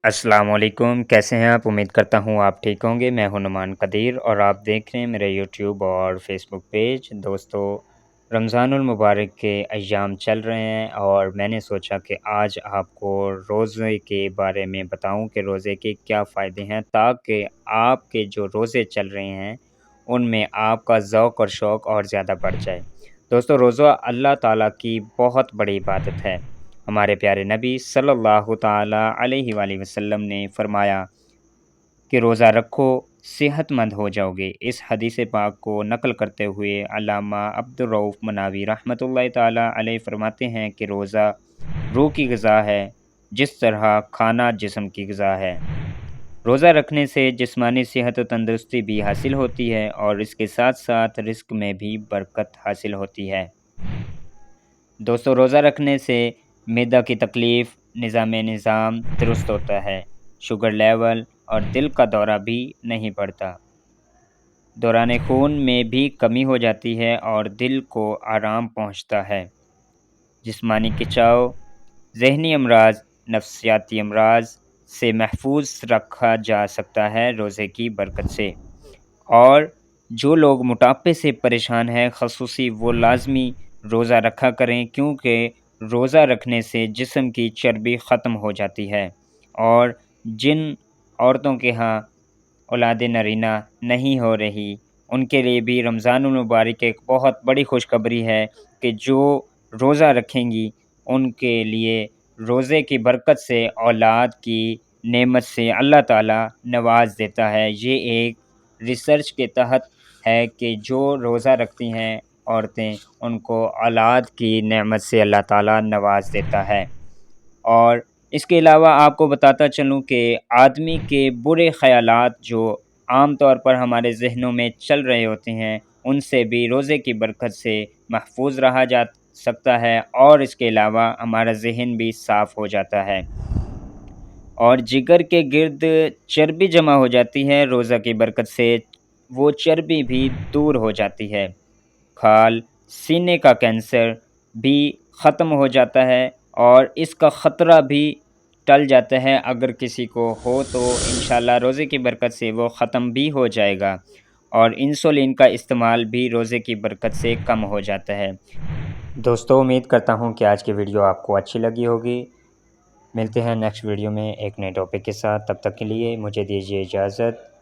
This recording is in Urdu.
السلام علیکم، کیسے ہیں آپ؟ امید کرتا ہوں آپ ٹھیک ہوں گے۔ میں ہوں نعمان قدیر اور آپ دیکھ رہے ہیں میرے یوٹیوب اور فیس بک پیج۔ دوستو، رمضان المبارک کے ایام چل رہے ہیں اور میں نے سوچا کہ آج آپ کو روزے کے بارے میں بتاؤں کہ روزے کے کیا فائدے ہیں، تاکہ آپ کے جو روزے چل رہے ہیں ان میں آپ کا ذوق اور شوق اور زیادہ بڑھ جائے۔ دوستو، روزہ اللہ تعالیٰ کی بہت بڑی عبادت ہے۔ ہمارے پیارے نبی صلی اللہ تعالیٰ علیہ وآلہ وسلم نے فرمایا کہ روزہ رکھو صحت مند ہو جاؤ گے۔ اس حدیث پاک کو نقل کرتے ہوئے علامہ عبدالرؤف مناوی رحمۃ اللہ تعالیٰ علیہ فرماتے ہیں کہ روزہ روح کی غذا ہے، جس طرح کھانا جسم کی غذا ہے۔ روزہ رکھنے سے جسمانی صحت و تندرستی بھی حاصل ہوتی ہے اور اس کے ساتھ ساتھ رزق میں بھی برکت حاصل ہوتی ہے۔ دوستو، روزہ رکھنے سے معدہ کی تکلیف، نظام درست ہوتا ہے، شوگر لیول اور دل کا دورہ بھی نہیں پڑتا۔ دوران خون میں بھی کمی ہو جاتی ہے اور دل کو آرام پہنچتا ہے۔ جسمانی کھچاؤ، ذہنی امراض، نفسیاتی امراض سے محفوظ رکھا جا سکتا ہے روزے کی برکت سے۔ اور جو لوگ موٹاپے سے پریشان ہیں، خصوصی وہ لازمی روزہ رکھا کریں، کیونکہ روزہ رکھنے سے جسم کی چربی ختم ہو جاتی ہے۔ اور جن عورتوں کے ہاں اولاد نرینہ نہیں ہو رہی، ان کے لیے بھی رمضان المبارک ایک بہت بڑی خوشخبری ہے کہ جو روزہ رکھیں گی ان کے لیے روزے کی برکت سے اولاد کی نعمت سے اللہ تعالیٰ نواز دیتا ہے۔ یہ ایک ریسرچ کے تحت ہے کہ جو روزہ رکھتی ہیں عورتیں، ان کو اولاد کی نعمت سے اللہ تعالیٰ نواز دیتا ہے۔ اور اس کے علاوہ آپ کو بتاتا چلوں کہ آدمی کے برے خیالات جو عام طور پر ہمارے ذہنوں میں چل رہے ہوتے ہیں، ان سے بھی روزے کی برکت سے محفوظ رہا جا سکتا ہے، اور اس کے علاوہ ہمارا ذہن بھی صاف ہو جاتا ہے۔ اور جگر کے گرد چربی جمع ہو جاتی ہے، روزہ کی برکت سے وہ چربی بھی دور ہو جاتی ہے۔ کھال، سینے کا کینسر بھی ختم ہو جاتا ہے اور اس کا خطرہ بھی ٹل جاتا ہے۔ اگر کسی کو ہو تو انشاءاللہ روزے کی برکت سے وہ ختم بھی ہو جائے گا، اور انسولین کا استعمال بھی روزے کی برکت سے کم ہو جاتا ہے۔ دوستو، امید کرتا ہوں کہ آج کی ویڈیو آپ کو اچھی لگی ہوگی۔ ملتے ہیں نیکسٹ ویڈیو میں ایک نئے ٹاپک کے ساتھ، تب تک کے لیے مجھے دیجیے اجازت۔